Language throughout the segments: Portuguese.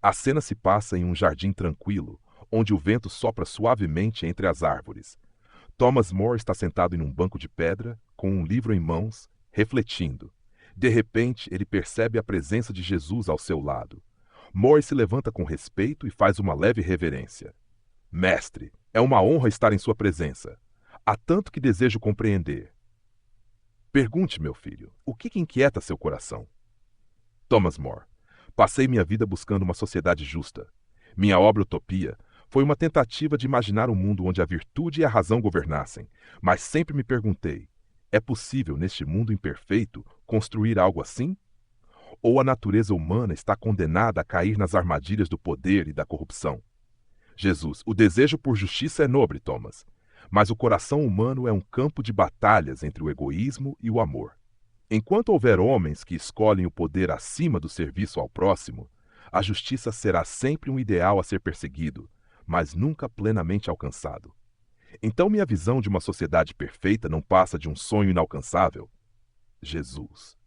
A cena se passa em um jardim tranquilo, onde o vento sopra suavemente entre as árvores. Thomas More está sentado em um banco de pedra, com um livro em mãos, refletindo. De repente, ele percebe a presença de Jesus ao seu lado. More se levanta com respeito e faz uma leve reverência. Mestre, é uma honra estar em sua presença. Há tanto que desejo compreender. Pergunte, meu filho, o que inquieta seu coração? Thomas More. Passei minha vida buscando uma sociedade justa. Minha obra Utopia foi uma tentativa de imaginar um mundo onde a virtude e a razão governassem, mas sempre me perguntei, é possível neste mundo imperfeito construir algo assim? Ou a natureza humana está condenada a cair nas armadilhas do poder e da corrupção? Jesus, o desejo por justiça é nobre, Thomas, mas o coração humano é um campo de batalhas entre o egoísmo e o amor. Enquanto houver homens que escolhem o poder acima do serviço ao próximo, a justiça será sempre um ideal a ser perseguido, mas nunca plenamente alcançado. Então minha visão de uma sociedade perfeita não passa de um sonho inalcançável? Jesus.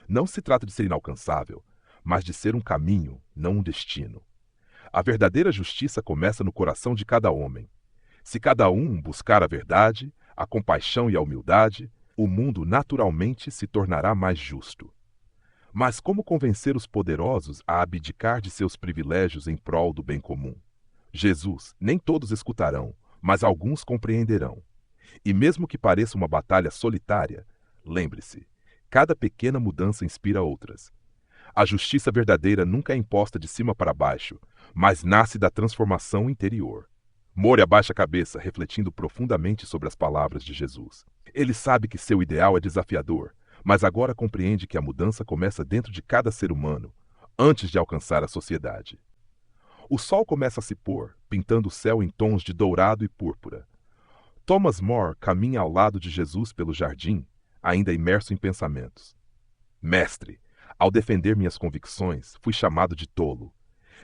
Não se trata de ser inalcançável, mas de ser um caminho, não um destino. A verdadeira justiça começa no coração de cada homem. Se cada um buscar a verdade, a compaixão e a humildade, o mundo naturalmente se tornará mais justo. Mas como convencer os poderosos a abdicar de seus privilégios em prol do bem comum? Jesus, nem todos escutarão, mas alguns compreenderão. E mesmo que pareça uma batalha solitária, lembre-se, cada pequena mudança inspira outras. A justiça verdadeira nunca é imposta de cima para baixo, mas nasce da transformação interior. More abaixa a cabeça, refletindo profundamente sobre as palavras de Jesus. Ele sabe que seu ideal é desafiador, mas agora compreende que a mudança começa dentro de cada ser humano, antes de alcançar a sociedade. O sol começa a se pôr, pintando o céu em tons de dourado e púrpura. Thomas More caminha ao lado de Jesus pelo jardim, ainda imerso em pensamentos. Mestre, ao defender minhas convicções, fui chamado de tolo.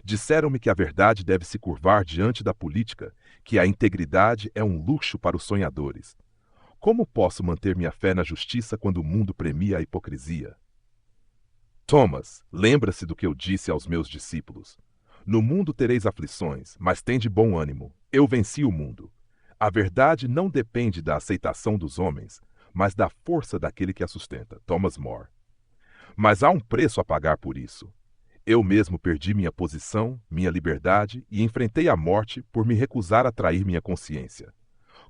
Disseram-me que a verdade deve se curvar diante da política, que a integridade é um luxo para os sonhadores. Como posso manter minha fé na justiça quando o mundo premia a hipocrisia? Thomas, lembra-se do que eu disse aos meus discípulos. No mundo tereis aflições, mas tende bom ânimo. Eu venci o mundo. A verdade não depende da aceitação dos homens, mas da força daquele que a sustenta. Thomas More. Mas há um preço a pagar por isso. Eu mesmo perdi minha posição, minha liberdade e enfrentei a morte por me recusar a trair minha consciência.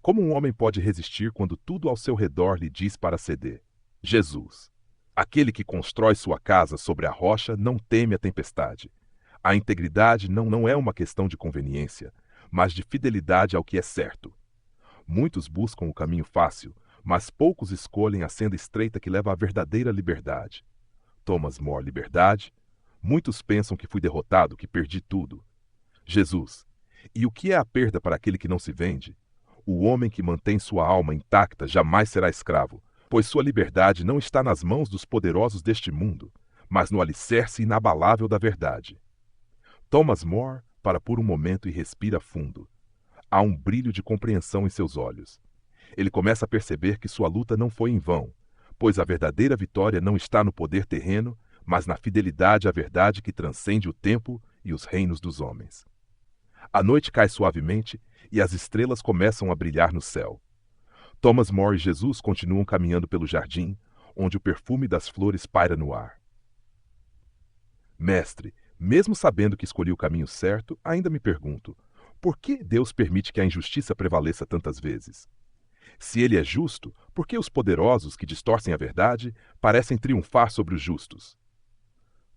Como um homem pode resistir quando tudo ao seu redor lhe diz para ceder? Jesus. Aquele que constrói sua casa sobre a rocha não teme a tempestade. A integridade não é uma questão de conveniência, mas de fidelidade ao que é certo. Muitos buscam o caminho fácil, mas poucos escolhem a senda estreita que leva à verdadeira liberdade. Thomas More, liberdade. Muitos pensam que fui derrotado, que perdi tudo. Jesus. E o que é a perda para aquele que não se vende? O homem que mantém sua alma intacta jamais será escravo, pois sua liberdade não está nas mãos dos poderosos deste mundo, mas no alicerce inabalável da verdade. Thomas More para por um momento e respira fundo. Há um brilho de compreensão em seus olhos. Ele começa a perceber que sua luta não foi em vão, pois a verdadeira vitória não está no poder terreno, mas na fidelidade à verdade que transcende o tempo e os reinos dos homens. A noite cai suavemente e as estrelas começam a brilhar no céu. Thomas More e Jesus continuam caminhando pelo jardim, onde o perfume das flores paira no ar. Mestre, mesmo sabendo que escolhi o caminho certo, ainda me pergunto, por que Deus permite que a injustiça prevaleça tantas vezes? Se ele é justo, por que os poderosos que distorcem a verdade parecem triunfar sobre os justos?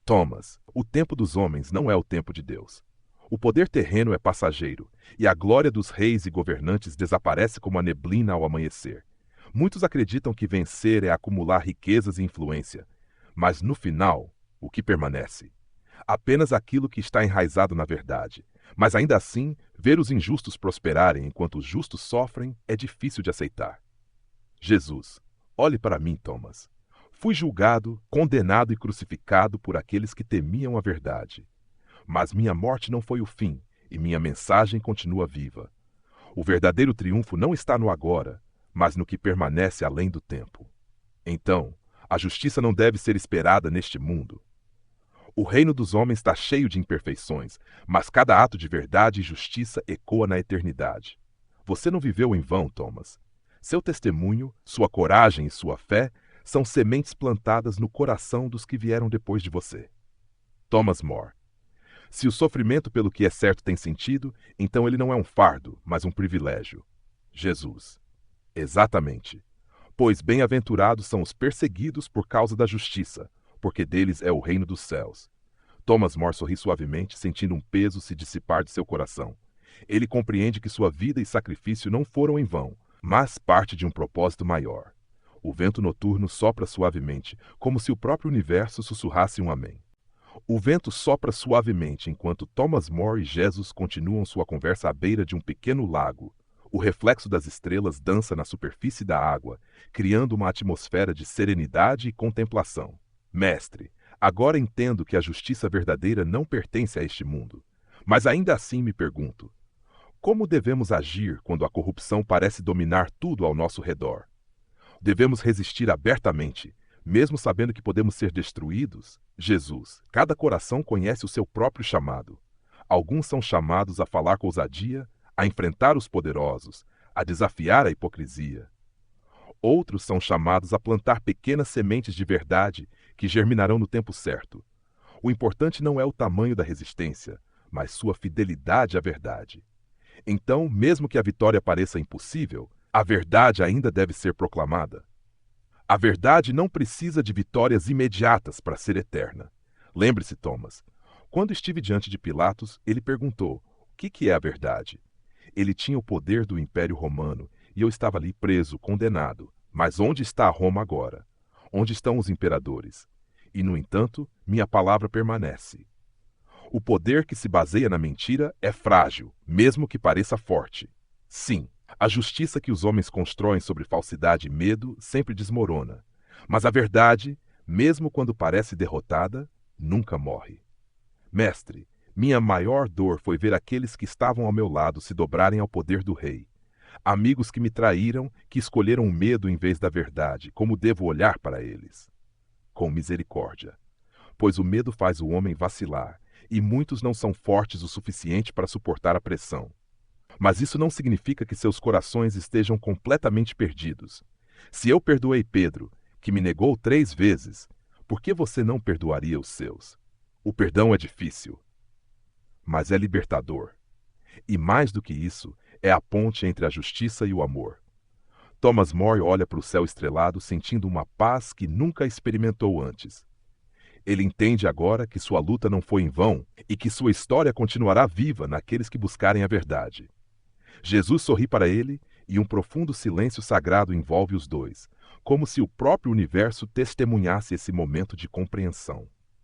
Thomas, o tempo dos homens não é o tempo de Deus. O poder terreno é passageiro, e a glória dos reis e governantes desaparece como a neblina ao amanhecer. Muitos acreditam que vencer é acumular riquezas e influência, mas no final, o que permanece? Apenas aquilo que está enraizado na verdade. Mas ainda assim, ver os injustos prosperarem enquanto os justos sofrem é difícil de aceitar. Jesus, olhe para mim, Thomas. Fui julgado, condenado e crucificado por aqueles que temiam a verdade. Mas minha morte não foi o fim, e minha mensagem continua viva. O verdadeiro triunfo não está no agora, mas no que permanece além do tempo. Então, a justiça não deve ser esperada neste mundo. O reino dos homens está cheio de imperfeições, mas cada ato de verdade e justiça ecoa na eternidade. Você não viveu em vão, Thomas. Seu testemunho, sua coragem e sua fé são sementes plantadas no coração dos que vieram depois de você. Thomas More. Se o sofrimento pelo que é certo tem sentido, então ele não é um fardo, mas um privilégio. Jesus. Exatamente. Pois bem-aventurados são os perseguidos por causa da justiça, porque deles é o reino dos céus. Thomas More sorri suavemente, sentindo um peso se dissipar de seu coração. Ele compreende que sua vida e sacrifício não foram em vão, mas parte de um propósito maior. O vento noturno sopra suavemente, como se o próprio universo sussurrasse um amém. O vento sopra suavemente enquanto Thomas More e Jesus continuam sua conversa à beira de um pequeno lago. O reflexo das estrelas dança na superfície da água, criando uma atmosfera de serenidade e contemplação. Mestre, agora entendo que a justiça verdadeira não pertence a este mundo. Mas ainda assim me pergunto, como devemos agir quando a corrupção parece dominar tudo ao nosso redor? Devemos resistir abertamente, mesmo sabendo que podemos ser destruídos? Jesus, cada coração conhece o seu próprio chamado. Alguns são chamados a falar com ousadia, a enfrentar os poderosos, a desafiar a hipocrisia. Outros são chamados a plantar pequenas sementes de verdade que germinarão no tempo certo. O importante não é o tamanho da resistência, mas sua fidelidade à verdade. Então, mesmo que a vitória pareça impossível, a verdade ainda deve ser proclamada. A verdade não precisa de vitórias imediatas para ser eterna. Lembre-se, Thomas, quando estive diante de Pilatos, ele perguntou: o que é a verdade? Ele tinha o poder do Império Romano e eu estava ali preso, condenado. Mas onde está Roma agora? Onde estão os imperadores? E, no entanto, minha palavra permanece. O poder que se baseia na mentira é frágil, mesmo que pareça forte. Sim, a justiça que os homens constroem sobre falsidade e medo sempre desmorona. Mas a verdade, mesmo quando parece derrotada, nunca morre. Mestre, minha maior dor foi ver aqueles que estavam ao meu lado se dobrarem ao poder do rei. Amigos que me traíram, que escolheram o medo em vez da verdade. Como devo olhar para eles? Com misericórdia. Pois o medo faz o homem vacilar, e muitos não são fortes o suficiente para suportar a pressão. Mas isso não significa que seus corações estejam completamente perdidos. Se eu perdoei Pedro, que me negou 3 vezes, por que você não perdoaria os seus? O perdão é difícil, mas é libertador. E mais do que isso, é a ponte entre a justiça e o amor. Thomas More olha para o céu estrelado sentindo uma paz que nunca experimentou antes. Ele entende agora que sua luta não foi em vão e que sua história continuará viva naqueles que buscarem a verdade. Jesus sorri para ele e um profundo silêncio sagrado envolve os dois, como se o próprio universo testemunhasse esse momento de compreensão.